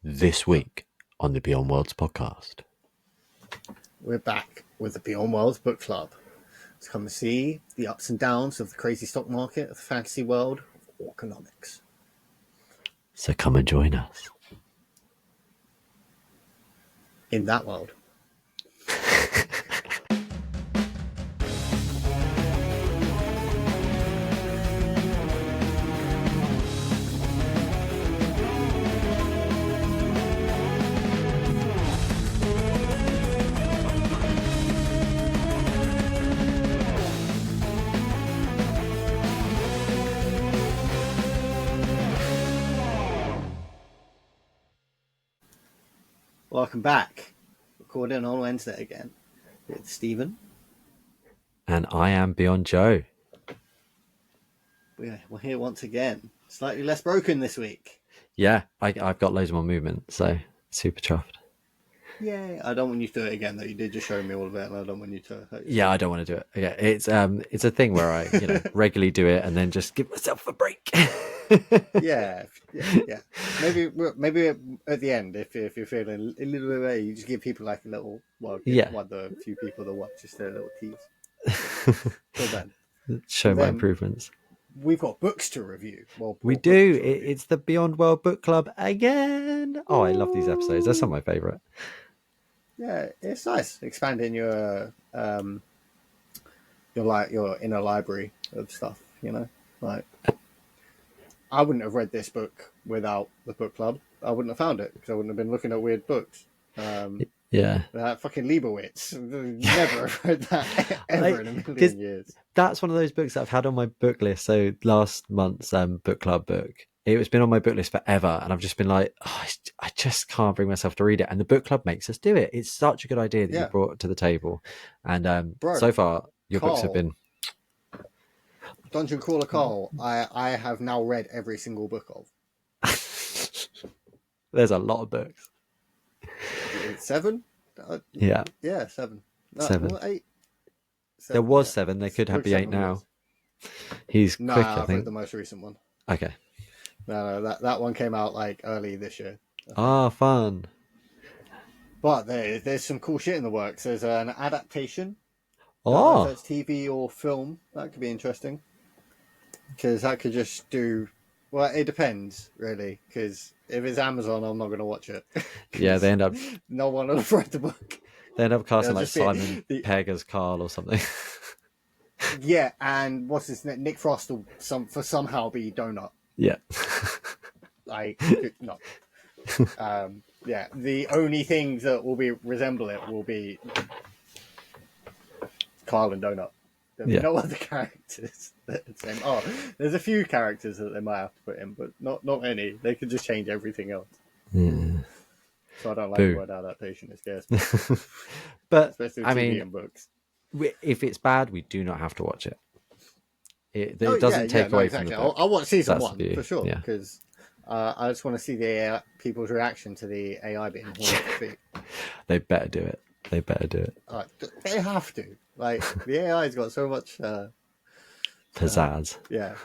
This week on the Beyond Worlds podcast. We're back with the Beyond Worlds book club to come and see the ups and downs of the crazy stock market of the fantasy world of Orconomics. So come and join us. In that world. Welcome back. Recording on Wednesday again with Stephen. And I am Beyond Joe. We're here once again. Slightly less broken this week. Yeah, I've got loads more movement, so super chuffed. Yay. I don't want you to do it again, though. You did just show me all of it, and I don't want you to hurt yourself. Yeah, I don't want to do it. Yeah, it's a thing where I regularly do it and then just give myself a break. Yeah. Maybe at the end, if you're feeling a little bit better, you just give people like a little, the few people that watch just a little tease. Till then, Show my improvements. We've got books to review. We do. It's the Beyond World Book Club again. Oh, I love these episodes. They're some of my favourite. Yeah, it's nice expanding your inner library of stuff. Like. I wouldn't have read this book without the book club. I wouldn't have found it because I wouldn't have been looking at weird books. That fucking Leibowitz. Never have read that ever in a million years. That's one of those books that I've had on my book list. So last month's book club book, it's been on my book list forever. And I've just been like, I just can't bring myself to read it. And the book club makes us do it. It's such a good idea that you brought to the table. And so far, your books have been... Dungeon Crawler Carl, I have now read every single book of. There's a lot of books. 7? Yeah, 7. No, 7. 8. 7. There was 7. They could be 8 now. He's quick, I think. Read the most recent one. Okay. No, that one came out like early this year. Fun. But there's some cool shit in the works. There's an adaptation. Oh. If it's TV or film, that could be interesting. Because that could just do... Well, it depends, really. Because if it's Amazon, I'm not going to watch it. Yeah, they end up... No one will have read the book. They end up casting like Simon Pegg as Carl or something. Yeah, and what's his name? Nick Frost will somehow be Donut. Yeah. Like, no. The only things that will resemble it will be Carl and Donut. There'll be no other characters. There's a few characters that they might have to put in, but not many. They could just change everything else. Yeah. So I don't like the word adaptation. It scares me. But especially with TV and books. If it's bad, we do not have to watch it. It doesn't take away from the book. I'll watch season 1 for sure, yeah. because I just want to see the people's reaction to the AI being horrific. They better do it. They They have to. Like, the AI's got so much pizzazz. Yeah,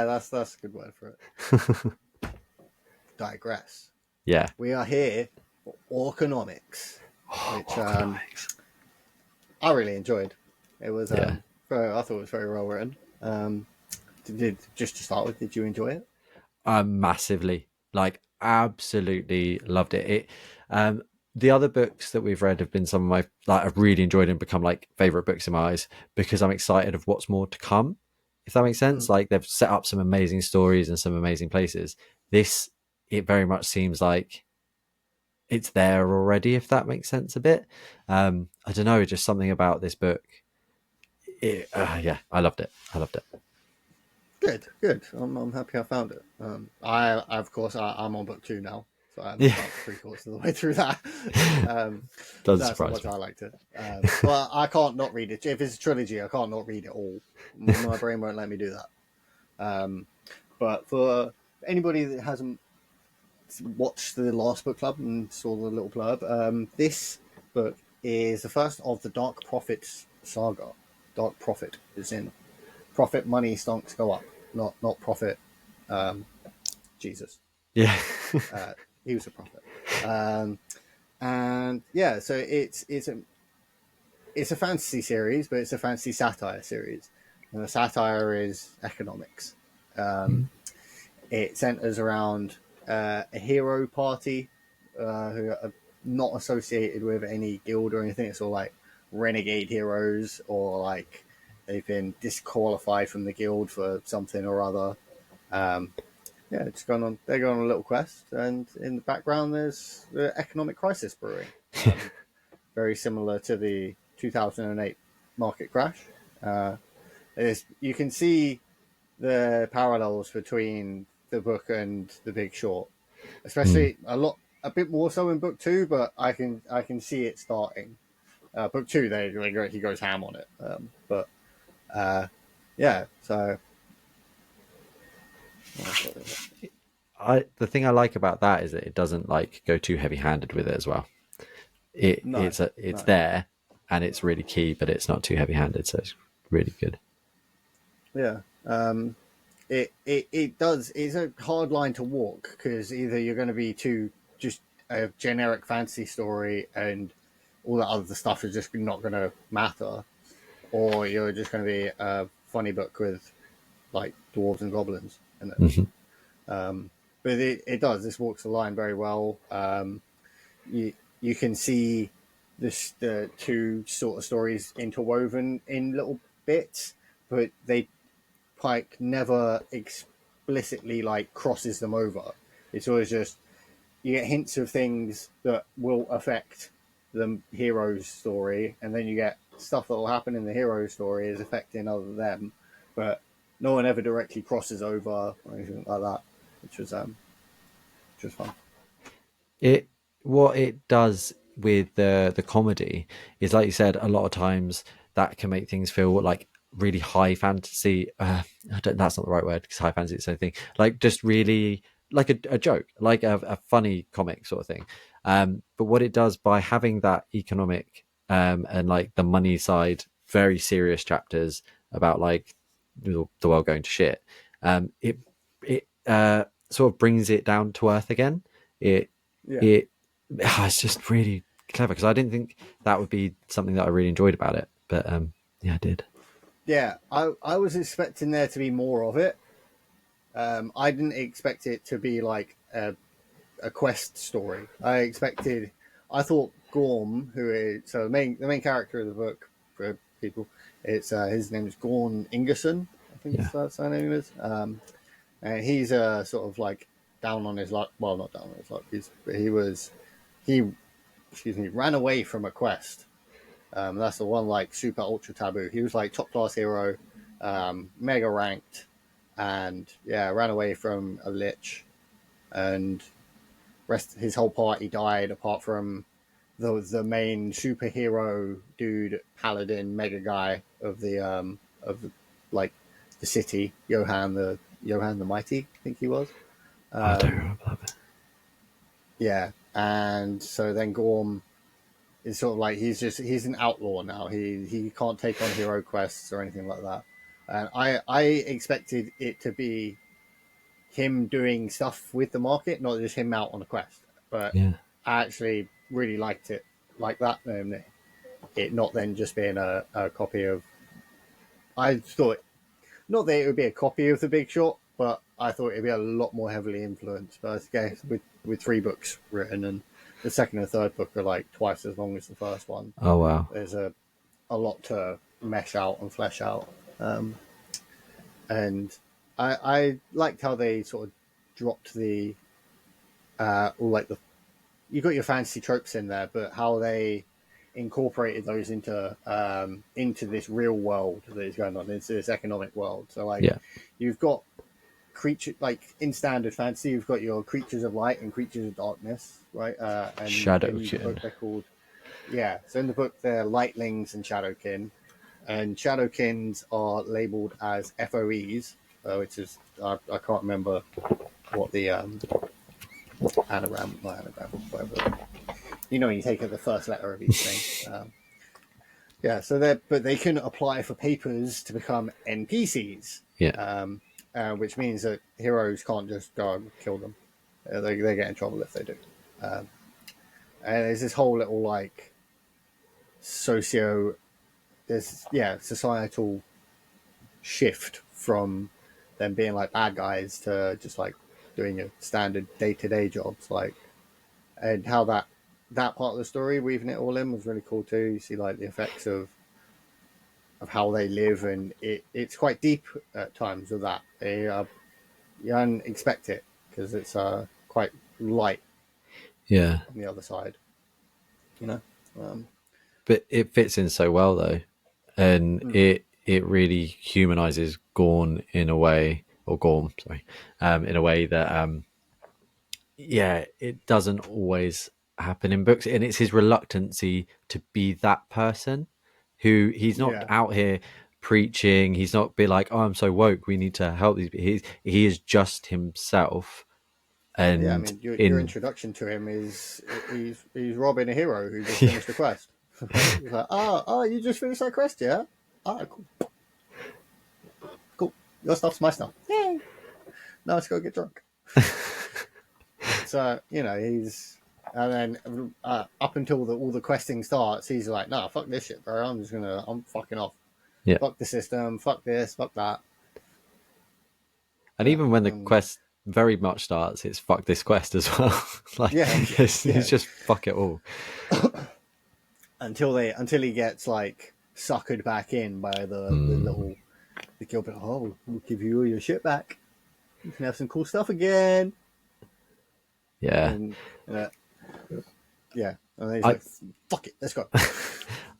that's a good word for it. Digress. Yeah. We are here for Orconomics, which Orconomics. I really enjoyed. It was I thought it was very well written. Just to start with, did you enjoy it? Massively. Like, absolutely loved it. The other books that we've read have been some of my, like, I've really enjoyed and become like favorite books in my eyes because I'm excited of what's more to come, if that makes sense. Like, they've set up some amazing stories and some amazing places. This, it very much seems like it's there already, if that makes sense a bit. I don't know, just something about this book. I loved it. Good. I'm happy I found it. I'm on book 2 now. So I'm about 3/4 of the way through that. Doesn't that's surprise how much me. I liked it. But I can't not read it. If it's a trilogy, I can't not read it all. My brain won't let me do that. But for anybody that hasn't watched the last book club and saw the little blurb, this book is the first of the Dark Prophet's saga. Dark Prophet is in profit, money, stonks go up, not profit. Jesus. Yeah. He was a prophet. And yeah, so it's a fantasy series, but it's a fantasy satire series, and the satire is economics. Um, it centers around a hero party who are not associated with any guild or anything. It's all like renegade heroes, or like they've been disqualified from the guild for something or other. Um, yeah, it's going on. They're going on a little quest, and in the background there's the economic crisis brewing. Very similar to the 2008 market crash. You can see the parallels between the book and The Big Short, Mm. especially a bit more so in book two, but I can see it starting. Book two, he goes ham on it, but yeah. So The thing I like about that is that it doesn't like go too heavy handed with it as well. no, It's no, there and it's really key, but it's not too heavy handed, so it's really good. yeah. It does. It's a hard line to walk because either you're going to be too just a generic fantasy story and all that other stuff is just not going to matter, or you're just going to be a funny book with like dwarves and goblins in it. Hmm. But it does. This walks the line very well. You can see the two sort of stories interwoven in little bits, but Pike never explicitly like crosses them over. It's always just you get hints of things that will affect the hero's story, and then you get stuff that will happen in the hero's story is affecting other them, but no one ever directly crosses over or anything like that, which was fun. It What it does with the comedy is, like you said, a lot of times that can make things feel like really high fantasy. That's not the right word because high fantasy is the same thing. Like just really like a joke, like a funny comic sort of thing. But what it does by having that economic and like the money side, very serious chapters about like the world going to shit. It sort of brings it down to earth again. It Yeah. it it's just really clever because I didn't think that would be something that I really enjoyed about it, but yeah, I did. Yeah, I was expecting there to be more of it. I didn't expect it to be like a quest story. I thought Gorm, who is so the main character of the book for people, it's his name is Gorm Ingerson, I think Yeah. his surname is, and he's sort of like down on his luck. Well, not down on his luck. He excuse me ran away from a quest. That's the one like super ultra taboo. He was like top class hero, mega ranked, and yeah, ran away from a lich, and his whole party died apart from the main superhero dude, paladin, mega guy of the like the city, Johann the Mighty, I think he was. I don't Um, remember that bit. yeah, and so then Gorm is sort of like he's an outlaw now. He can't take on hero quests or anything like that. And I expected it to be him doing stuff with the market, not just him out on a quest. But Yeah. I actually really liked it like that. It not then just being a copy of. I thought not that it would be a copy of The Big Short, but I thought it'd be a lot more heavily influenced. But I guess with three books written, and the second and third book are like twice as long as the first one. Oh wow. There's a lot to mesh out and flesh out. And I liked how they sort of dropped the all like the you got your fantasy tropes in there, but how they incorporated those into this real world that is going on, into this economic world. So like Yeah. you've got creature like in standard fantasy, you've got your creatures of light and creatures of darkness, right? And in the book Shadowkin. they're called so in the book they're lightlings and shadowkin, and shadowkins are labeled as FOEs, which is I can't remember what the anagram, whatever. You know, when you take the first letter of each thing. So they can apply for papers to become NPCs, Yeah. which means that heroes can't just go and kill them. They get in trouble if they do. And there's this whole little like societal shift from them being like bad guys to just like doing your standard day-to-day jobs, like, and how that part of the story, weaving it all in, was really cool too. You see like the effects of how they live, and it's quite deep at times with that. You don't expect it because it's quite light Yeah, on the other side, you know. but it fits in so well though, and Mm. it really humanizes Gorn in a way, or Gorm, sorry, in a way that yeah, it doesn't always happen in books, and it's his reluctancy to be that person who he's not Yeah, out here preaching. He's not be like, oh, I'm so woke, we need to help these. He is just himself, yeah. I and mean, your in introduction to him is he's robbing a hero who just finished a quest. He's like, oh, you just finished that quest, yeah? Ah, cool, cool. Your stuff's my stuff. Yay! Now let's go get drunk. So he's, and then up until all the questing starts, he's like, nah, fuck this shit, bro. I'm fucking off. yeah, Fuck the system. Fuck this. Fuck that. and Yeah. even when the quest very much starts, it's fuck this quest as well. Like, Yeah. Yeah. it's just fuck it all. Until he gets like suckered back in by the Gilbert. Oh, we'll give you all your shit back. You can have some cool stuff again. Yeah, And yeah, and then he's I like, fuck it, let's go.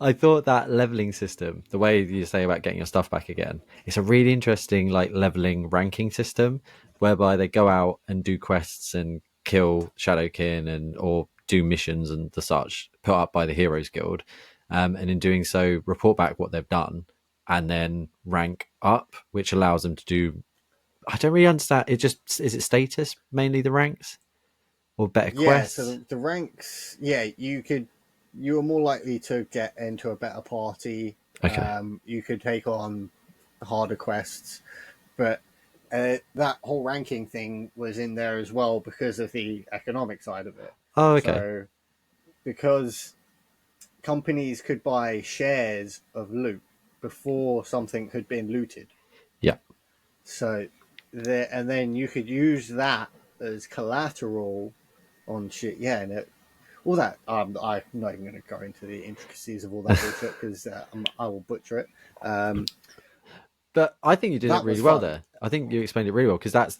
I thought that leveling system, the way you say about getting your stuff back again, it's a really interesting like leveling ranking system whereby they go out and do quests and kill Shadowkin and or do missions and the such put up by the Heroes Guild, and in doing so, report back what they've done and then rank up, which allows them to do. I don't really understand. It just is it status mainly the ranks or better Yeah, so quests? the ranks, yeah, you are more likely to get into a better party. Okay, You could take on harder quests, but that whole ranking thing was in there as well because of the economic side of it. oh okay, So because companies could buy shares of loot before something had been looted, yeah, so and then you could use that as collateral on shit. Yeah, and all that. I'm not even going to go into the intricacies of all that bullshit because I will butcher it. but I think you did it That was really well fun. there. I think you explained it really well because that's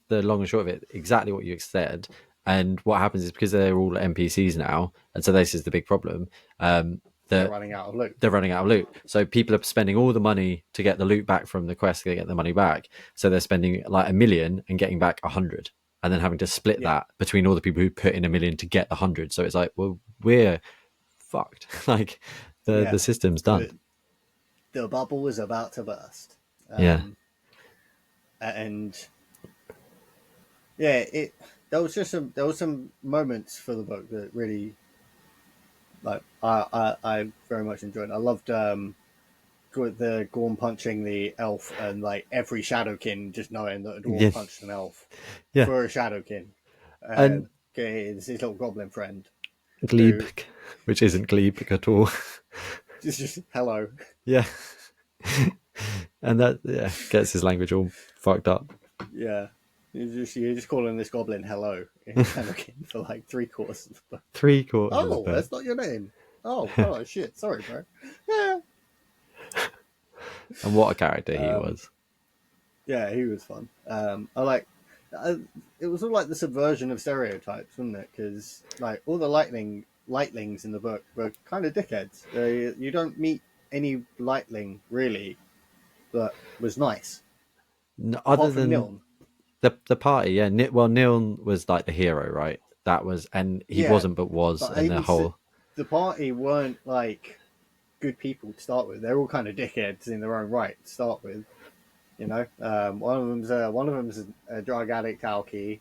the long and short of it. Exactly what you said. And what happens is because they're all NPCs now, and so this is the big problem. They're That running out of loot. they're running out of loot. So people are spending all the money to get the loot back from the quest. They get the money back. So they're spending like 1 million and getting back 100, and then having to split Yeah, that between all the people who put in 1 million to get the 100. So it's like, well, we're fucked. Like the yeah. system's done. The bubble is about to burst. Yeah. And yeah, there was some moments for the book that really like I very much enjoyed. I loved the Gorm punching the elf, and like every Shadowkin just knowing that a dwarf Yeah. punched an elf Yeah. for a Shadowkin. And Okay, it's his little goblin friend glebe, who which isn't glebe at all. just hello. Yeah. And that gets his language all fucked up. Yeah. You're just calling this goblin hello in Shadowkin for like 3/4 of the book. 3/4 of the Oh, book. that's not your name. Oh shit. Sorry, bro. Yeah. And what a character he was. Yeah, he was fun. It was all like the subversion of stereotypes, wasn't it? Because like all the lightlings in the book were kind of dickheads. You don't meet any lightling really that was nice, Other apart from than Niln. the party, yeah. Well, Niln was like the hero, right? That was, and he Yeah, wasn't, but was, but and the even whole. the party weren't like good people to start with. They're all kind of dickheads in their own right to start with. You know, one of them's a drug addict, alky.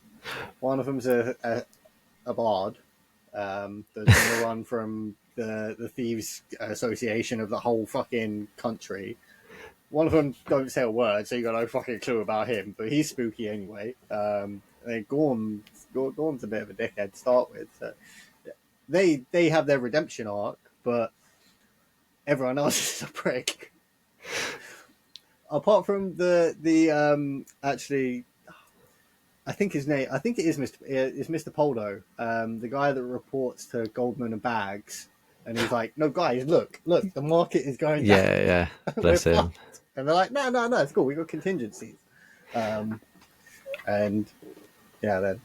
One of them's a bard. That's on the run from the thieves association of the whole fucking country. One of them don't say a word, so you got no fucking clue about him, but he's spooky anyway. Gorm's a bit of a dickhead to start with. So they have their redemption arc, but everyone else is a prick. Apart from actually, I think his name. I think it is Mr. Poldo, the guy that reports to Goldman and Bags, and he's like, "No, guys, look, the market is going down. Yeah. Bless him. And they're like, "No, it's cool. We got contingencies." And yeah, then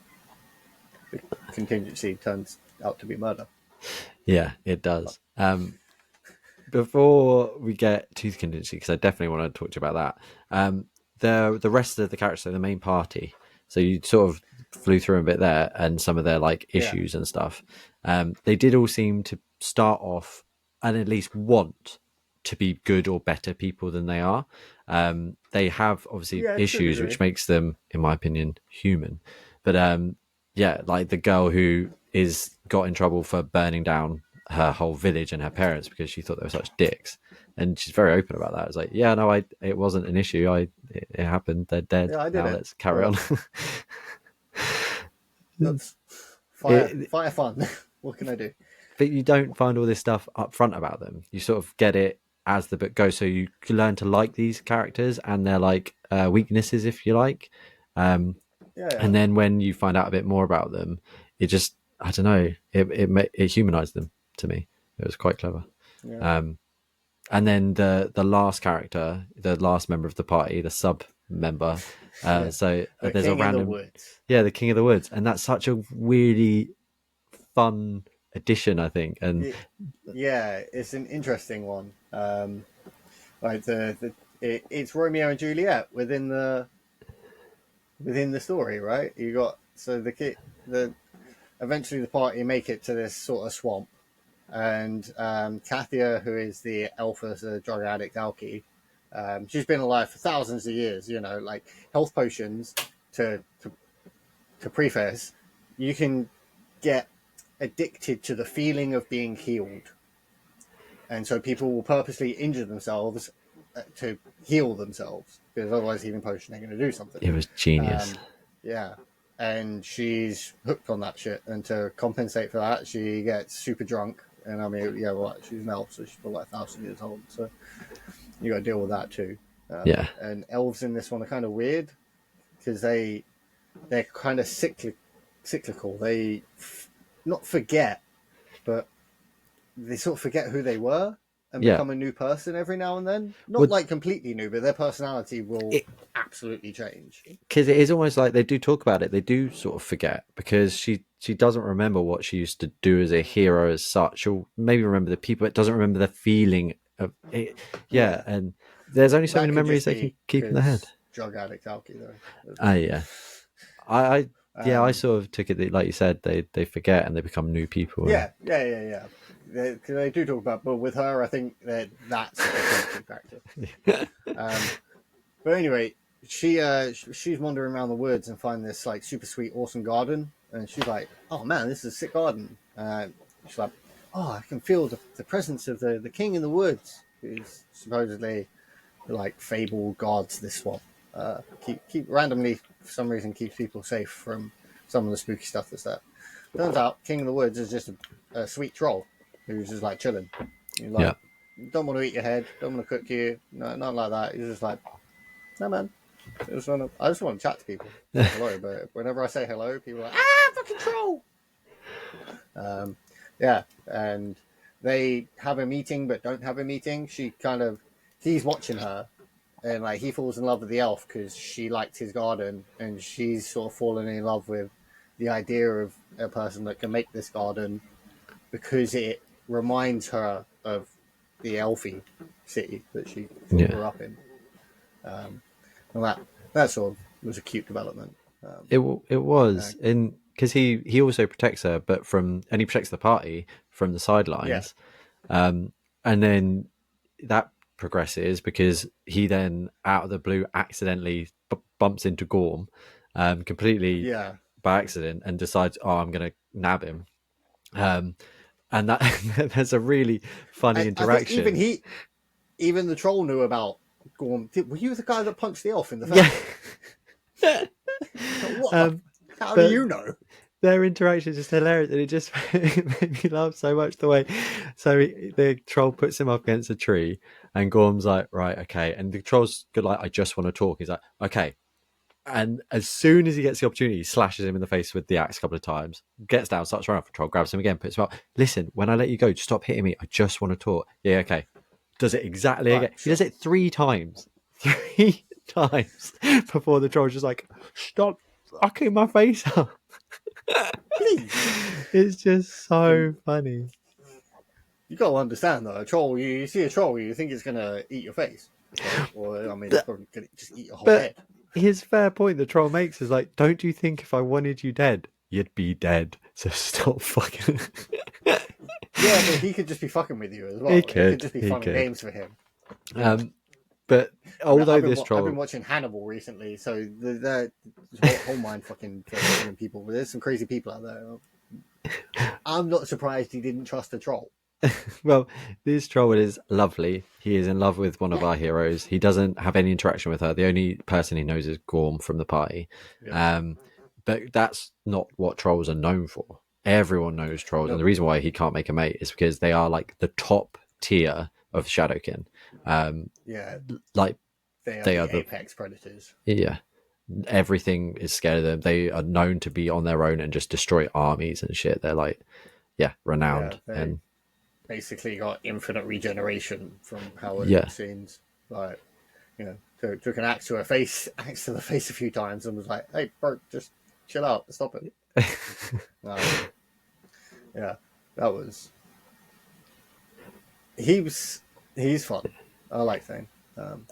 the contingency turns out to be murder. Yeah, it does. Before we get to the contingency, because I definitely want to talk to you about that. The rest of the characters, so the main party. So you sort of flew through a bit there, and some of their like issues and stuff. They did all seem to start off and at least want to be good or better people than they are. They have obviously issues, which makes them, in my opinion, human. But like the girl who got in trouble for burning down her whole village and her parents because she thought they were such dicks, and she's very open about that. It's like, yeah, no, it wasn't an issue. It happened. They're dead. Now let's carry on. That's fire fun. What can I do? But you don't find all this stuff up front about them. You sort of get it as the book goes, so you learn to like these characters and their like weaknesses, if you like. And then when you find out a bit more about them, it just, I don't know, it humanized them to me. It was quite clever. And then the last character, the last member of the party, the sub member. So there's a random, the King of the Woods, and that's such a really fun addition, I think. And it's an interesting one. Like it's Romeo and Juliet within the story, right? You got eventually the party make it to this sort of swamp, and Kathia, who is the elf as a drug addict alky, she's been alive for thousands of years. You know, like health potions. To preface, you can get addicted to the feeling of being healed, and so people will purposely injure themselves to heal themselves, because otherwise healing potion ain't going to do something. It was genius. And she's hooked on that shit, and to compensate for that, she gets super drunk. And I mean, she's an elf, so she's probably like 1,000 years old, so you got to deal with that too. And elves in this one are kind of weird because they're kind of cyclical. They not forget, but they sort of forget who they were and become a new person every now and then. Not like completely new, but their personality will absolutely change. Because it is almost like they do talk about it. They do sort of forget, because she doesn't remember what she used to do as a hero as such. She'll maybe remember the people, but doesn't remember the feeling of it. And there's only so many memories they can keep in their head. Drug addict alky, though. I sort of took it that, like you said, they forget and they become new people. They do talk about, but with her, I think that's a factor. But anyway, she's wandering around the woods and find this like super sweet, awesome garden, and she's like, "Oh man, this is a sick garden." She's like, "Oh, I can feel the presence of the king in the woods, who's supposedly like fable guards this swamp. Keep randomly for some reason keeps people safe from some of the spooky stuff that's there." Turns out, King of the Woods is just a sweet troll who's just like chilling. He's like, don't want to eat your head, don't want to cook you, no, not like that. He's just like, no man, I just want to chat to people. Hello, but whenever I say hello, people are like, fucking troll. And they have a meeting but don't have a meeting. He's watching her, and like he falls in love with the elf because she liked his garden, and she's sort of fallen in love with the idea of a person that can make this garden because it reminds her of the elfy city that she grew up in. And that sort of was a cute development. It was, and because he also protects her, but he protects the party from the sidelines. And then that progresses because he then out of the blue accidentally bumps into Gorm completely by accident and decides, I'm going to nab him. And that there's a really funny interaction. I think even the troll knew about Gorm. Were you the guy that punched the elf in the face? Yeah. How do But you know? their interaction is just hilarious, and it just made me laugh so much the way. So the troll puts him up against a tree, and Gorm's like, right, okay, and the troll's good, like, I just want to talk. He's like, okay, and as soon as he gets the opportunity, he slashes him in the face with the axe a couple of times, gets down, starts running off the troll, grabs him again, puts him up. Listen, when I let you go, just stop hitting me. I just want to talk. Yeah, okay. Does it exactly Right, again. He sure. does it 3 times. 3 times before the troll's just like, stop fucking my face up. Please. It's just I mean, so funny. you got to understand though. A troll, you see a troll, you think it's gonna eat your face, or I mean, it's probably gonna just eat your whole But head. his fair point the troll makes is like, don't you think if I wanted you dead, you'd be dead? So stop fucking. Yeah, but he could just be fucking with you as He well. It could could. just be He fun and could. games for him. You know? But I mean, although this I've been troll, watching Hannibal recently, so the whole mind fucking for killing people. There's some crazy people out there. I'm not surprised he didn't trust a troll. well, this troll is lovely. He is in love with one of Yeah, our heroes. He doesn't have any interaction with her. The only person he knows is Gorm from the party. yeah, Um, but that's not what trolls are known for. Everyone knows trolls, and no, the reason why he can't make a mate is because they are like the top tier of Shadowkin. yeah. Like They are they are the the apex predators. yeah. Everything is scared of them. They are known to be on their own and just destroy armies and shit. They're like, yeah, Yeah, renowned. they And basically got infinite regeneration from how it yeah, seems. Like, you know, took an axe to the face a few times, and was like, "Hey, bro, just chill out, stop it." Yeah, that was. He was. He's fun. I like Thane. Um,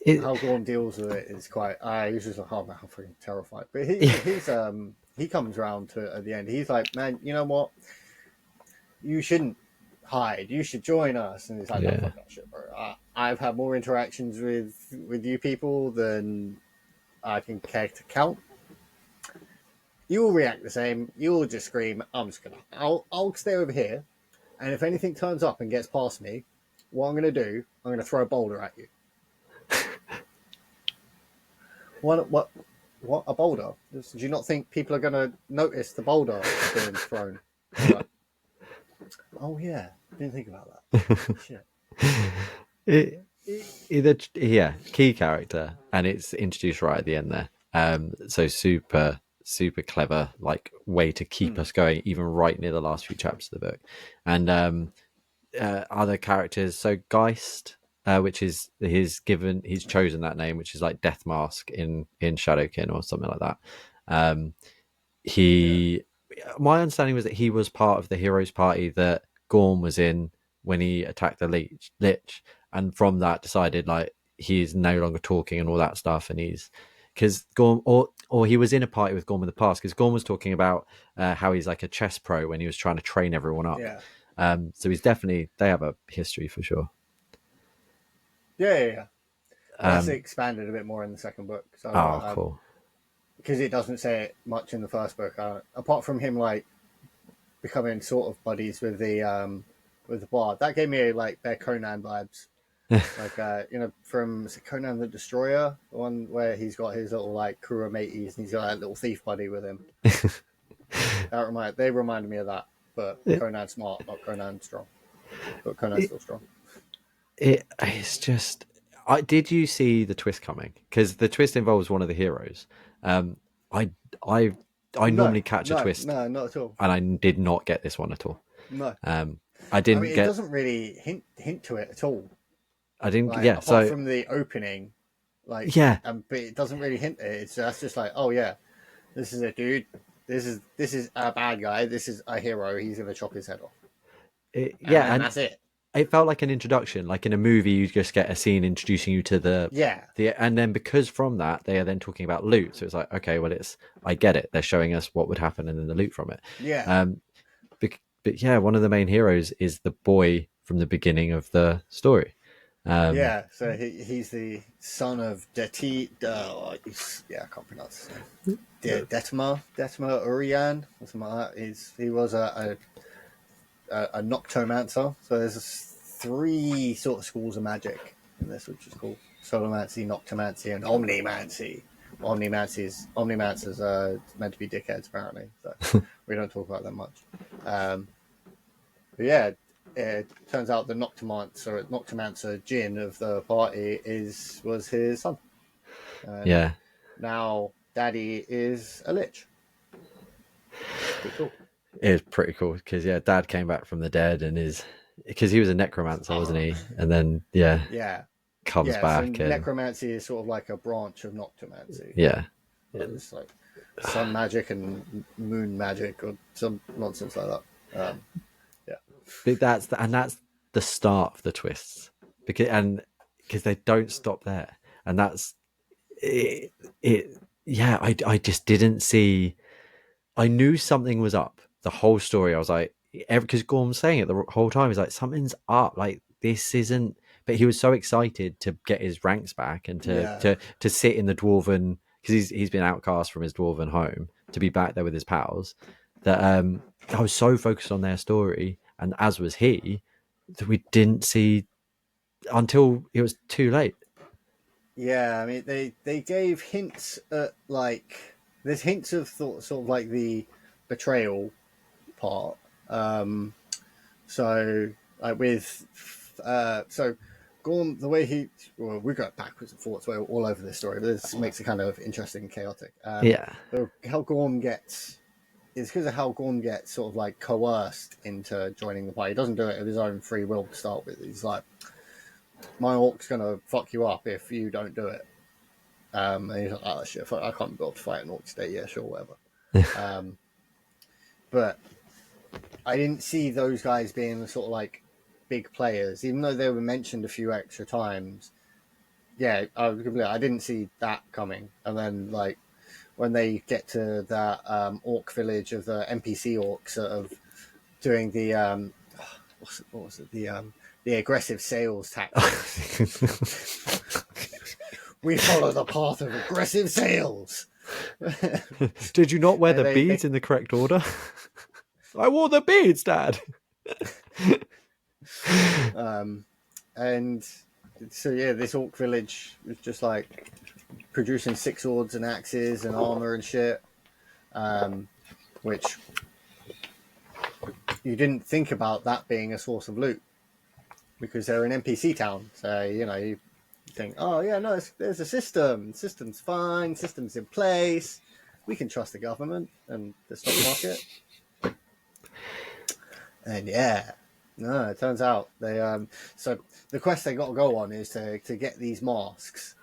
it, how Gorm deals with it is quite. He's just like, oh man, I'm freaking terrified. But yeah, he comes around to at the end. He's like, man, you know what? You shouldn't hide. You should join us. And he's like, no, yeah. fuck that shit, bro. I've had more interactions with you people than I can care to count. You all react the same. You all just scream. I'll stay over here, and if anything turns up and gets past me, what I'm gonna do, I'm gonna throw a boulder at you. What a boulder? Do you not think people are gonna notice the boulder being thrown? Like, oh yeah, didn't think about that. Shit. Yeah, key character, and it's introduced right at the end there. So super clever, like way to keep Hmm. us going, even right near the last few chapters of the book. And other characters, so Geist, which is he's chosen that name, which is like Death Mask in Shadowkin or something like that. Um, Yeah. he my understanding was that he was part of the heroes party that Gorm was in when he attacked the lich, and from that decided like he's no longer talking and all that stuff, and he's because Gorm or he was in a party with Gorm in the past because Gorm was talking about how he's like a chess pro when he was trying to train everyone up. Yeah. So he's definitely they have a history for sure. Yeah. That's Um, expanded a bit more in the second book. So oh, cool. because it doesn't say it much in the first book, apart from him like becoming sort of buddies with the bard. That gave me like their Conan vibes. Like from Conan the Destroyer, the one where he's got his little like crew of mateys and he's got that little thief buddy with him. They reminded me of that, but Conan smart, not Conan strong. But Conan's still strong. It's just did you see the twist coming? Because the twist involves one of the heroes. Um, I I I No, normally catch a no, twist, no, not at all. and I did not get this one at all. No, I I mean didn't it get. doesn't really hint to it at all. I didn't. Like Yeah. apart So from the opening, like, yeah, but it doesn't really hint it. That's just like, oh yeah, this is a dude. This is a bad guy. This is a hero. He's gonna chop his head off, and yeah, then and that's it. it felt like an introduction. Like in a movie, you just get a scene introducing you to Yeah, and then because from that they are then talking about loot. So it's like, okay, well, I get it. They're showing us what would happen and then the loot from it. yeah, Um, but yeah, one of the main heroes is the boy from the beginning of the story. Um, yeah. So he's the son of yeah, I can't pronounce his name. Detma Urian, or something like that. He was a noctomancer. So there's 3 sort of schools of magic in this, which is called solomancy, noctomancy, and omnimancy. Omnimancers are meant to be dickheads apparently, so we don't talk about them much. But yeah, it turns out the Noctomancer Jin of the party was his son, and Yeah. now Daddy is a lich. Pretty cool. It was pretty cool because Dad came back from the dead and because he was a necromancer, wasn't he? And then Yeah, comes yeah. So back and necromancy is sort of like a branch of noctomancy. yeah. It's like sun magic and moon magic or some nonsense like that. Yeah, But that's the start of the twists because they don't stop there, and that's it. Yeah, I just didn't see. I knew something was up. The whole story, I was like, because Gorm's saying it the whole time. He's like, something's up. Like this isn't. But he was so excited to get his ranks back and yeah, to sit in the dwarven because he's been outcast from his dwarven home to be back there with his pals. That I was so focused on their story, and as was he, that we didn't see until it was too late. yeah. I mean, they gave hints at like there's hints of sort of like the betrayal part. So like with so Gorm, the way we go backwards and forwards all over this story, but this makes it kind of interesting and chaotic. Yeah, How Gorm gets is because of how Gorm gets sort of like coerced into joining the party. He doesn't do it of his own free will to start with. He's like, my orc's gonna fuck you up if you don't do it. And he's like, oh shit, I can't be able to fight an orc today. Yeah, sure, whatever. But I didn't see those guys being the sort of like big players, even though they were mentioned a few extra times. Yeah, I didn't see that coming. And then like when they get to that orc village of the NPC orcs sort of doing the what was it the aggressive sales tactics. We follow the path of aggressive sales. Did you not wear the beads in the correct order? I wore the beads, Dad. And so yeah, this orc village was just like producing six swords and axes and armor and shit, which you didn't think about that being a source of loot because they're an NPC town. So you think, oh yeah, no, there's a system's fine, system's in place, we can trust the government and the stock market. And yeah, no, it turns out they so the quest they got to go on is to get these masks,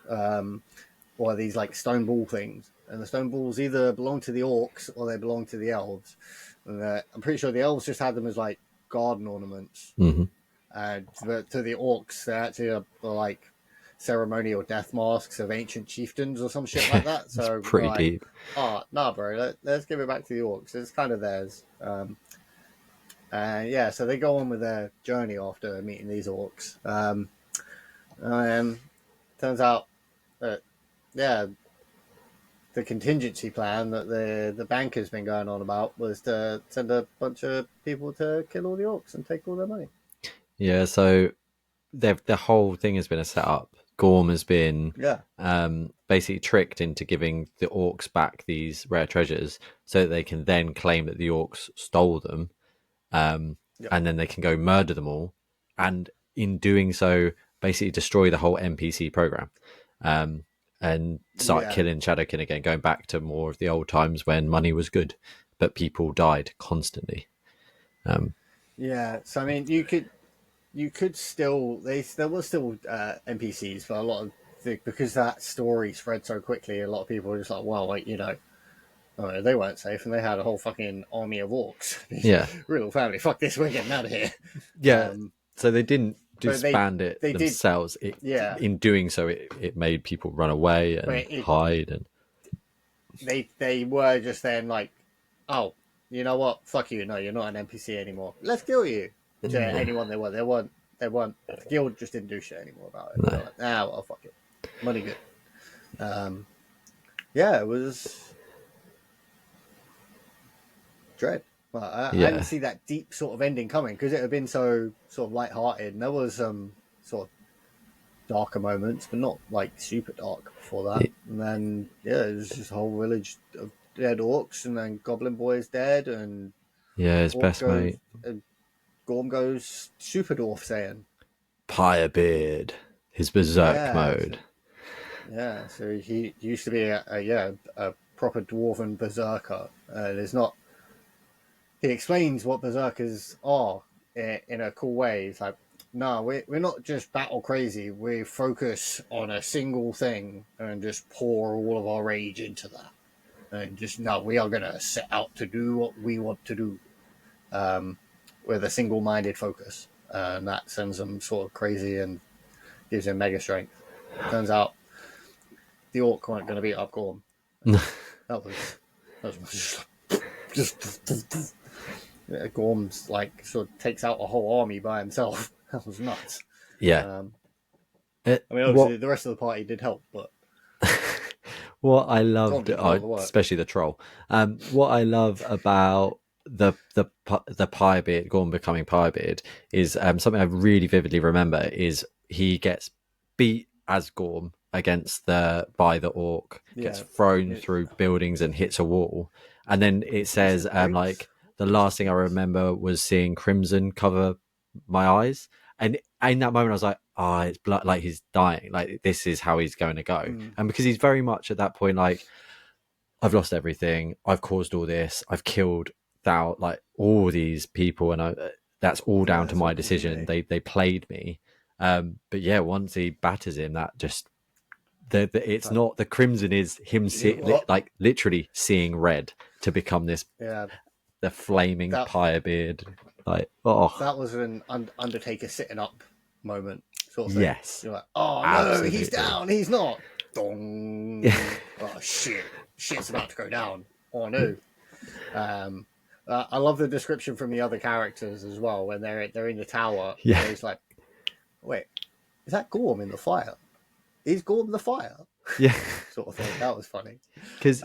or these like stone ball things, and the stone balls either belong to the orcs or they belong to the elves. And I'm pretty sure the elves just had them as like garden ornaments, and to the orcs they actually are like ceremonial death masks of ancient chieftains or some shit like that. So pretty like, deep. Oh nah, bro, let's give it back to the orcs. It's kind of theirs. Yeah, so they go on with their journey after meeting these orcs. Turns out that the contingency plan that the bank has been going on about was to send a bunch of people to kill all the orcs and take all their money. Yeah, so the whole thing has been a setup. Gorm has been basically tricked into giving the orcs back these rare treasures so that they can then claim that the orcs stole them. And then they can go murder them all, and in doing so, basically destroy the whole NPC program, and start killing Shadowkin again, going back to more of the old times when money was good, but people died constantly. So I mean, you could still there was still NPCs for a lot of because that story spread so quickly. A lot of people were just like, well, like they weren't safe, and they had a whole fucking army of orcs. Yeah, real family. Fuck this, we're getting out of here. Yeah, so they didn't disband it they themselves. In doing so, it made people run away and hide, and they were just then like, oh, you know what? Fuck you. No, you're not an NPC anymore. Let's kill you. To anyone they were, they weren't. The guild just didn't do shit anymore about it. No. Like, well, fuck it. Money good. It was dread. Well, I didn't see that deep sort of ending coming because it had been so sort of light-hearted, and there was some sort of darker moments, but not like super dark before that. And then there's just a whole village of dead orcs, and then Goblin Boy is dead, and Yeah, his Orc best goes, mate. Gorm goes super dwarf saying, Pyre beard. His berserk yeah, mode. so, yeah. So he used to be a proper dwarven berserker. There's not. He explains what berserkers are in a cool way. He's like, no, we're not just battle crazy. We focus on a single thing and just pour all of our rage into that. And just, no, we are going to set out to do what we want to do with a single minded focus. And that sends them sort of crazy and gives him mega strength. Turns out the orc weren't going to beat up Gorm. That was just Gorm's like sort of takes out a whole army by himself. That was nuts. Yeah. I mean, obviously the rest of the party did help, but What I Gorm loved, did a lot of the work. especially the troll. What I love about the Pyrebeard, Gorm becoming Pyrebeard, is something I really vividly remember. Is he gets beat as Gorm against by the orc, gets thrown through buildings and hits a wall, and then it says like the last thing I remember was seeing crimson cover my eyes, and in that moment I was like, oh, it's blood, like he's dying, like this is how he's going to go. And because he's very much at that point like, I've lost everything, I've caused all this, I've killed like all these people, and that's all down to my decision. They played me. But yeah, once he batters him, that just it's not the crimson, is him like literally seeing red to become this the flaming Pyrebeard. Like, oh, that was an Undertaker sitting up moment sort of thing. Yes, you're like, oh absolutely. No, he's down, he's not. Dong. Oh shit's about to go down. Oh no. I love the description from the other characters as well when they're in the tower. Yeah, he's like, wait, is that Gorm in the fire? Is Gorm the fire? Yeah, sort of thing. That was funny because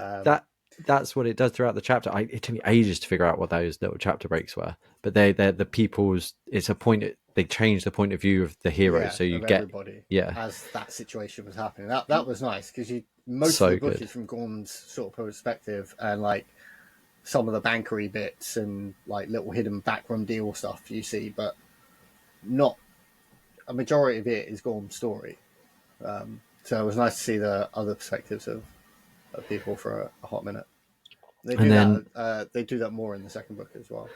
that's what it does throughout the chapter. It took me ages to figure out what those little chapter breaks were, but they're the people's. It's a point. They change the point of view of the heroes, so you get everybody. Yeah, as that situation was happening. That was nice because most of the book is from Gorm's sort of perspective, and like some of the bankery bits and like little hidden backroom deal stuff you see, but not a majority of it is Gorm's story. So it was nice to see the other perspectives of people for a hot minute. They do that more in the second book as well.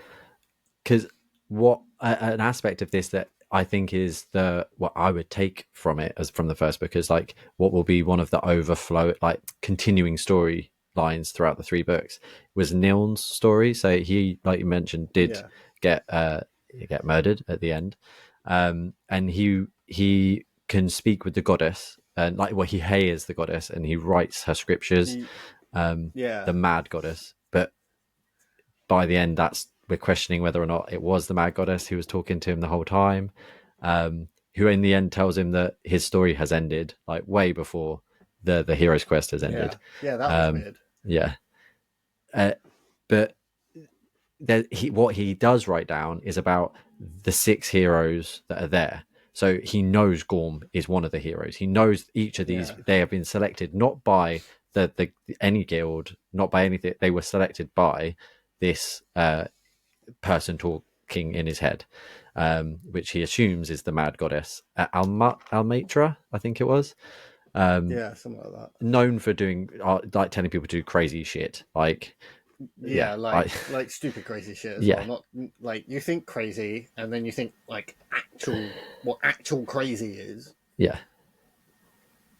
Because what an aspect of this that I think is what I would take from it as from the first book is like what will be one of the overflow, like continuing story lines throughout the three books was Niln's story. So he, like you mentioned, did get murdered at the end, and he can speak with the goddess, and he hears the goddess and he writes her scriptures, the mad goddess. But by the end, we're questioning whether or not it was the mad goddess who was talking to him the whole time, who in the end tells him that his story has ended, like way before the hero's quest has ended. That was weird. Yeah, but what he does write down is about the 6 heroes that are there. So he knows Gorm is one of the heroes. He knows each of these. They have been selected not by the any guild, not by anything. They were selected by this person talking in his head, which he assumes is the mad goddess Almatra, I think it was. Something like that. Known for doing like telling people to do crazy shit, like like stupid crazy shit as well. Not like you think crazy and then you think like what actual crazy is. Yeah.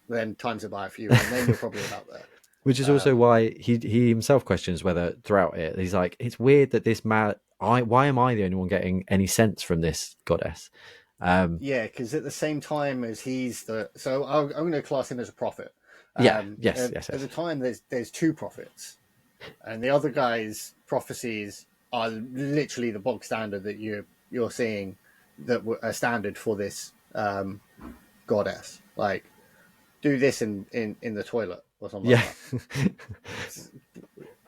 Then times it by a few, and then you're probably about there. Which is also why he himself questions whether throughout it he's like, it's weird that this why am I the only one getting any sense from this goddess? Because at the same time as so I'm going to class him as a prophet. Yes. At the time, there's 2 prophets, and the other guy's prophecies are literally the bog standard that you're seeing that are standard for this goddess. Like, do this in the toilet or something. Yeah. Like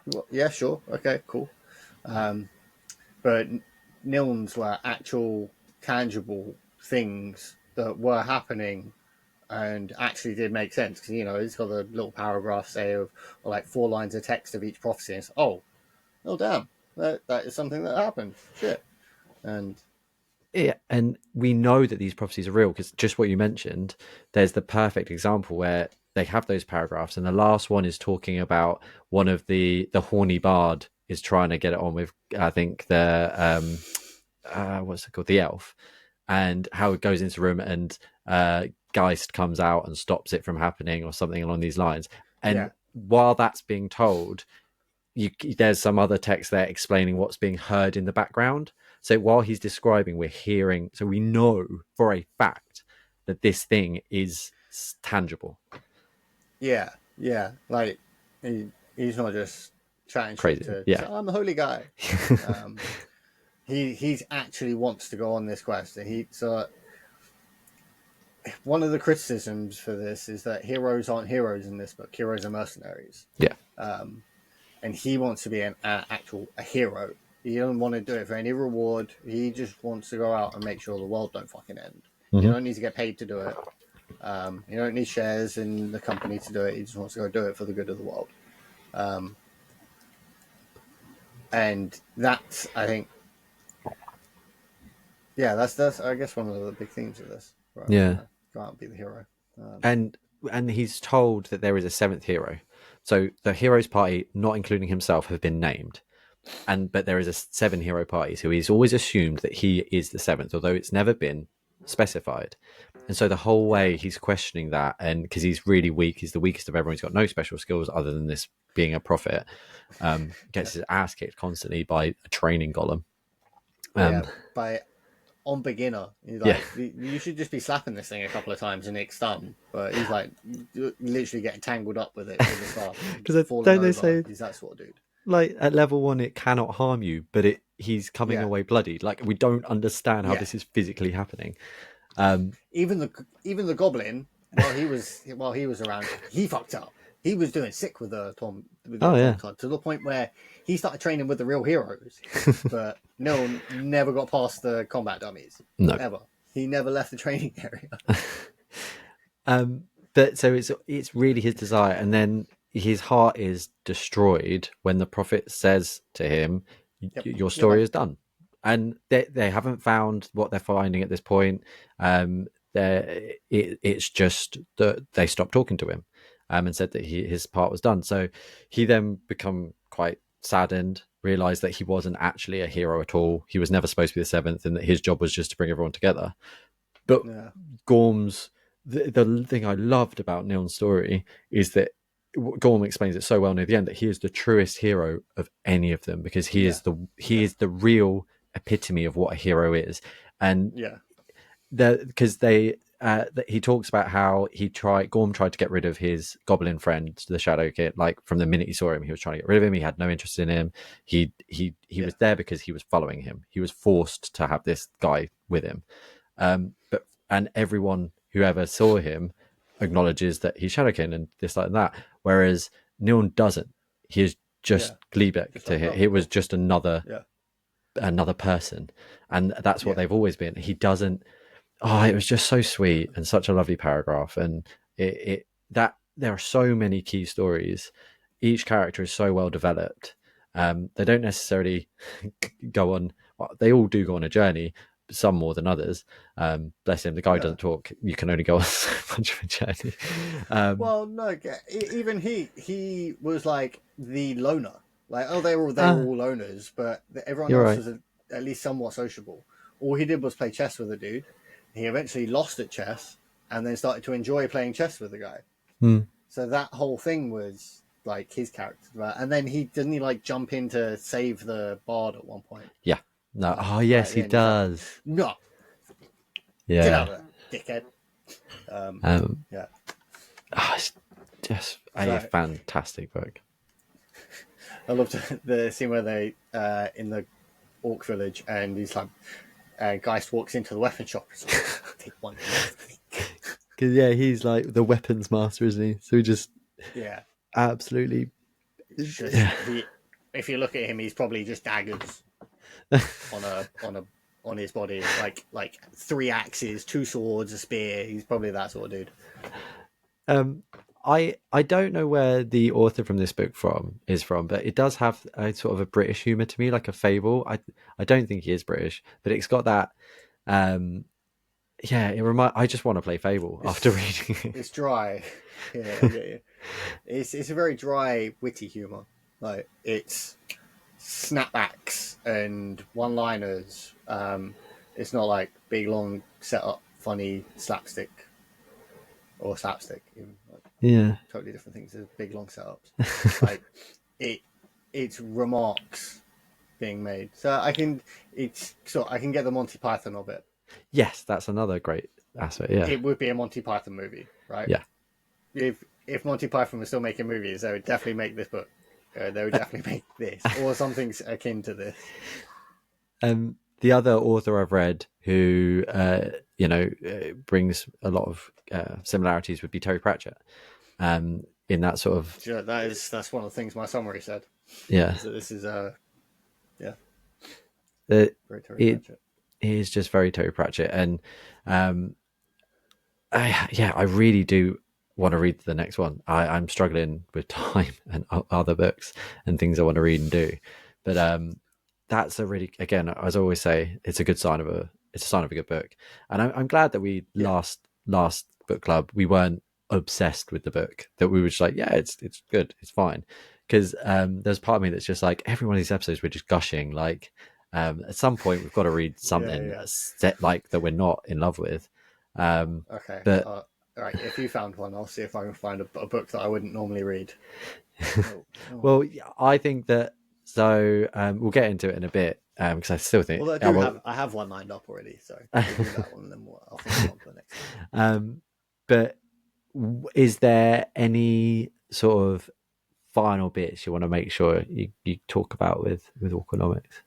that. Yeah, sure, okay, cool. But Nilns were actual tangible things that were happening and actually did make sense because it's got a little paragraph say of or like 4 lines of text of each prophecy. And it's oh damn, that is something that happened. Shit, and Yeah, and we know that these prophecies are real because just what you mentioned, there's the perfect example where they have those paragraphs, and the last one is talking about one of the horny bard is trying to get it on with, I think, the what's it called, the elf, and how it goes into the room and Geist comes out and stops it from happening or something along these lines. And yeah, while that's being told, there's some other text there explaining what's being heard in the background. So while he's describing, we're hearing, so we know for a fact that this thing is tangible. yeah, like he's not just chatting shit Crazy. to Yeah. say, I'm the holy guy. He's actually wants to go on this quest, and one of the criticisms for this is that heroes aren't heroes in this book. Heroes are mercenaries. Yeah. And he wants to be an actual hero. He doesn't want to do it for any reward. He just wants to go out and make sure the world don't fucking end. Mm-hmm. You don't need to get paid to do it. You don't need shares in the company to do it. He just wants to go do it for the good of the world. And that's, I think, that's I guess one of the big themes of this. Right? Yeah. Go out and be the hero. And he's told that there is a 7th hero. So the heroes party, not including himself, have been named. But there is a 7 hero party, so he's always assumed that he is the 7th, although it's never been specified. And so the whole way he's questioning that, and because he's really weak, he's the weakest of everyone. He's got no special skills other than this being a prophet. Gets his ass kicked constantly by a training golem. On beginner, he's like, you should just be slapping this thing a couple of times and it's done. But he's like literally getting tangled up with it in the start. Because don't they say he's that sort of dude? Like at level 1, it cannot harm you, but he's coming away bloodied. Like we don't understand how this is physically happening. Even the goblin, while he was around, he fucked up. He was doing sick with the Tom. To the point where he started training with the real heroes, but never got past the combat dummies. No, ever. He never left the training area. But so it's really his desire, and then his heart is destroyed when the prophet says to him, "Your story is done." And they haven't found what they're finding at this point. It's just that they stopped talking to him and said that his part was done. So he then become quite saddened, realized that he wasn't actually a hero at all. He was never supposed to be the 7th, and that his job was just to bring everyone together. But Gorm's the thing I loved about Neil's story is that Gorm explains it so well near the end that he is the truest hero of any of them, because he is the real epitome of what a hero is. And because he talks about how Gorm tried to get rid of his goblin friend, the Shadow Kid. Like from the minute he saw him, he was trying to get rid of him. He had no interest in him. He was there because he was following him. He was forced to have this guy with him. And everyone who ever saw him acknowledges that he's Shadowkin and this, like, and that. Whereas Neil doesn't. He is just Gleebeck to him. He was just another person, and that's what they've always been. He doesn't. Oh, it was just so sweet and such a lovely paragraph, and that there are so many key stories. Each character is so well developed. They don't necessarily go on. Well, they all do go on a journey. Some more than others. Bless him. The guy doesn't talk. You can only go on so much of a journey. Well, no, even he was like the loner. Like, they were all loners, but everyone else was at least somewhat sociable. All he did was play chess with a dude. He eventually lost at chess, and then started to enjoy playing chess with the guy. So that whole thing was like his character. And then didn't he like jump in to save the bard at one point? Yeah. No. Oh, yes, he does. Like, no. Yeah. Get out of there, dickhead. Yeah. Oh, it's just a fantastic book. I loved the scene where they in the orc village, and he's like, Geist walks into the weapon shop. Take one. Because he's like the weapons master, isn't he? So he just absolutely. If you look at him, he's probably just daggers on a on his body, like 3 axes, 2 swords, a spear. He's probably that sort of dude. I don't know where the author from this book is from, but it does have a sort of a British humor to me, like a fable. I don't think he is British, but it's got that. I just want to play Fable after reading it. It's dry. Yeah. It's a very dry, witty humor. Like, it's snapbacks and one-liners. It's not like big, long setup, funny slapstick or slapstick. Even. Yeah, totally different things. There's big, long setups. Like it's remarks being made. So I can get the Monty Python of it. yes, that's another great aspect. Yeah, It would be a Monty Python movie, right? Yeah. If Monty Python was still making movies, they would definitely make this book. They would definitely make this or something akin to this. The other author I've read who brings a lot of similarities would be Terry Pratchett. In that sort of that's one of the things my summary said. Yeah, So this is very Terry Pratchett. It is just very Terry Pratchett, and I really do want to read the next one. I'm struggling with time and other books and things I want to read and do, but that's a really, again, as I always say, it's a sign of a good book, and I'm glad that we last book club we weren't obsessed with the book, that we were just like, yeah, it's good, it's fine, because there's part of me that's just like, every one of these episodes we're just gushing, like at some point we've got to read something like that we're not in love with. Okay, but all right, if you found one, I'll see if I can find a book that I wouldn't normally read. Well, I think that, so we'll get into it in a bit, because I still think, I have one lined up already, so we'll do that one, and then I'll think on to the next one. But is there any sort of final bits you want to make sure you talk about with Orconomics?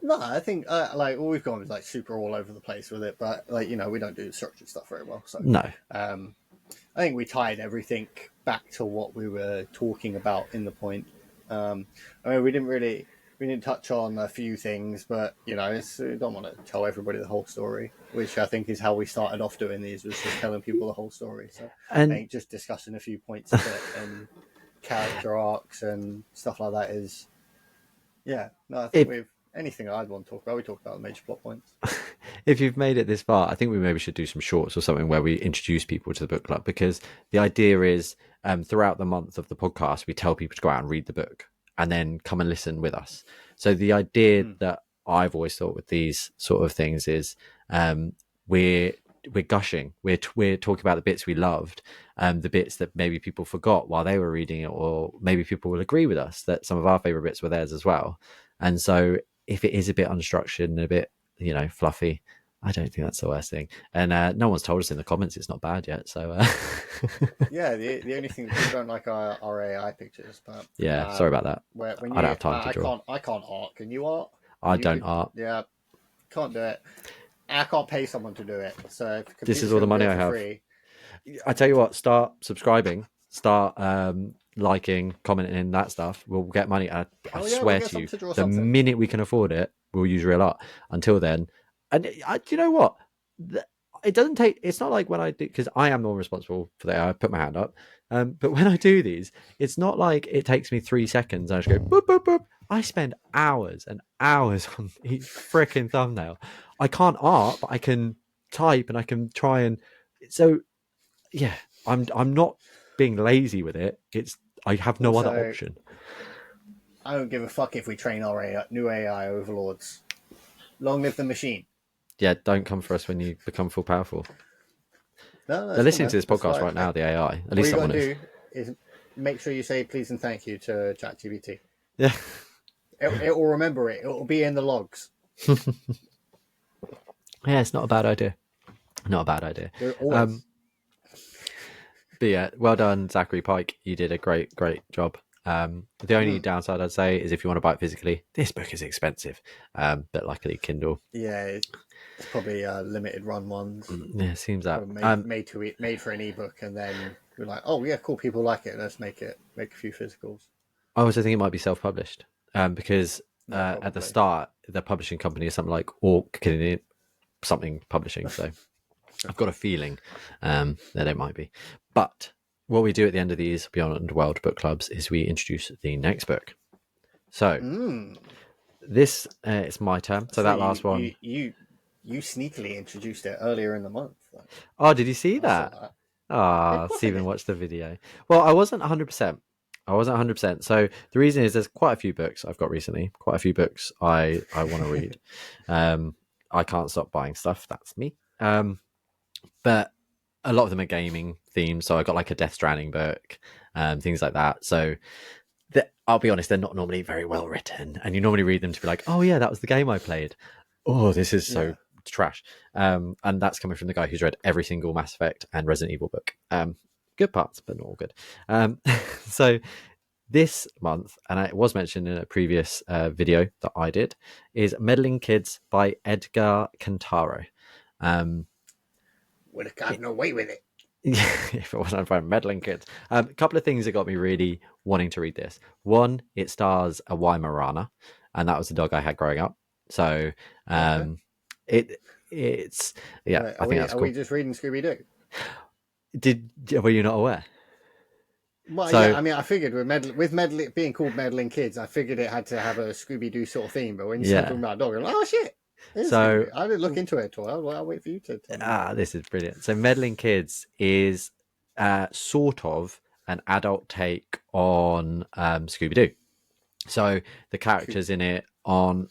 No, I think like all we've gone is like super all over the place with it, but like, we don't do structured stuff very well. So no, I think we tied everything back to what we were talking about in the point. I mean, we didn't touch on a few things, but we don't want to tell everybody the whole story, which I think is how we started off doing these, was just telling people the whole story. So I think just discussing a few points of it and character arcs and stuff like that is, I think anything I'd want to talk about, we talked about the major plot points. If you've made it this far, I think we maybe should do some shorts or something where we introduce people to the book club, because the idea is throughout the month of the podcast, we tell people to go out and read the book and then come and listen with us. So the idea that I've always thought with these sort of things is we're gushing, we're talking about the bits we loved, the bits that maybe people forgot while they were reading it, or maybe people will agree with us that some of our favorite bits were theirs as well. And so if it is a bit unstructured and a bit fluffy, I don't think that's the worst thing. And no one's told us in the comments it's not bad yet, so yeah, the only thing we don't like are AI pictures, but sorry about that. When I don't have time to draw. I can't art. Can you art? I don't art. Yeah, can't do it. I can't pay someone to do it. So this is all the money I have. Free. I tell you what, start subscribing, start liking, commenting, that stuff. We'll get money. I swear to you, the minute we can afford it, we'll use real art. Until then, and you know what? It doesn't take. It's not like when I do, because I am the one responsible for that. I put my hand up. But when I do these, it's not like it takes me 3 seconds. I just go boop boop boop. I spend hours and hours on each freaking thumbnail. I can't art, but I can type and I can try and. So yeah, I'm not being lazy with it. It's I have no other option. I don't give a fuck if we train our new AI overlords. Long live the machine. Yeah, don't come for us when you become full powerful. No, they're listening to this podcast right now, the AI. At least someone is. All you gotta do is make sure you say please and thank you to ChatGPT. Yeah. It will remember it. It will be in the logs. Yeah, it's not a bad idea. Not a bad idea. But yeah, well done, Zachary Pike. You did a great job. The only downside I'd say is if you want to buy it physically, this book is expensive. But luckily, Kindle. Yeah, it's probably limited run ones. Yeah, it seems that made for an ebook, and then you're like, oh yeah, cool, people like it. Let's make a few physicals. I also think it might be self-published, because No, at the probably. start, the publishing company is something like something publishing. So I've got a feeling that it might be. But what we do at the end of these Beyond World book clubs is we introduce the next book. So Mm. this it's my turn. So So that last one. you sneakily introduced it earlier in the month. Oh, did you see I saw that? that. Ah, Of course I Stephen did. watched the video. Well, I wasn't 100%. I wasn't 100%. So the reason is there's quite a few books I've got recently. Quite a few books I want to read. I can't stop buying stuff. That's me. But a lot of them are gaming themed. So I got like a Death Stranding book, things like that. So I'll be honest, they're not normally very well written, and you normally read them to be like, "Oh yeah, that was the game I played." Oh, this is so Yeah. trash. And that's coming from the guy who's read every single Mass Effect and Resident Evil book. Good parts, but not all good. So this month, and it was mentioned in a previous video that I did, is Meddling Kids by Edgar Cantaro. Would have gotten away with it. If it wasn't for Meddling Kids. A couple of things that got me really wanting to read this. One, it stars a Weimaraner, and that was the dog I had growing up. So Okay. it's yeah, Right, I think that's are we cool. just reading Scooby Doo? Were you not aware? Well, yeah. So I mean, I figured with being called Meddling Kids, I figured it had to have a Scooby Doo sort of theme. But when you start yeah, talking about a dog, I'm like, oh shit, it is Scooby so Doo. I didn't look into it at all. I'll wait for you to tell me more. this is brilliant. So Meddling Kids is sort of an adult take on Scooby Doo. So the characters in it aren't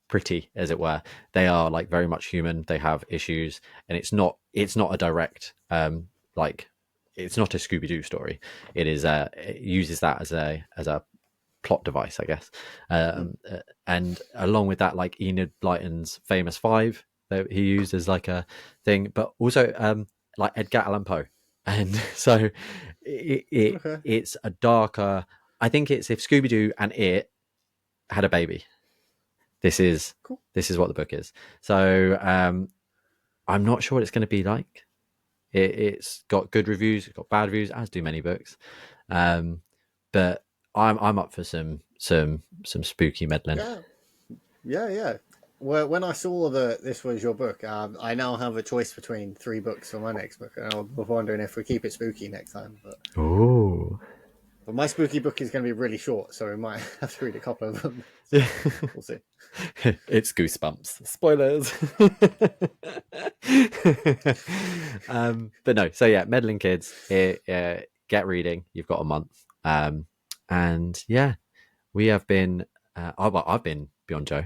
pretty, as it were. They are like very much human. They have issues, and it's not a direct like it's not a Scooby Doo story. It uses that as a plot device, I guess. Hmm. And along with that, like Enid Blyton's famous five that he used as like a thing, but also like Edgar Allan Poe. And so Okay. it's a darker. I think it's if Scooby Doo and it had a baby. This is Cool. this is what the book is. So I'm not sure what it's going to be like. It's got good reviews, it's got bad reviews, as do many books. But I'm up for some spooky meddling. Yeah. Yeah. Yeah. Well, when I saw that this was your book, I now have a choice between 3 books for my next book, and I was wondering if we keep it spooky next time. Ooh. But my spooky book is going to be really short, so we might have to read a couple of them. So Yeah. we'll see. It's Goosebumps. Spoilers. But no, so yeah, meddling kids. Get reading. You've got a month. And yeah, we have been. I've been Beyond Joe.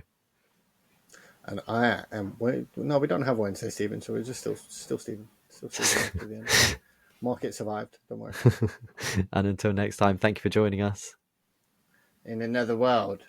And I am. No, we don't have Wednesday, Stephen. So we're just still Stephen. Still Stephen to the end. Market survived. Don't worry. And until next time, thank you for joining us. In another world.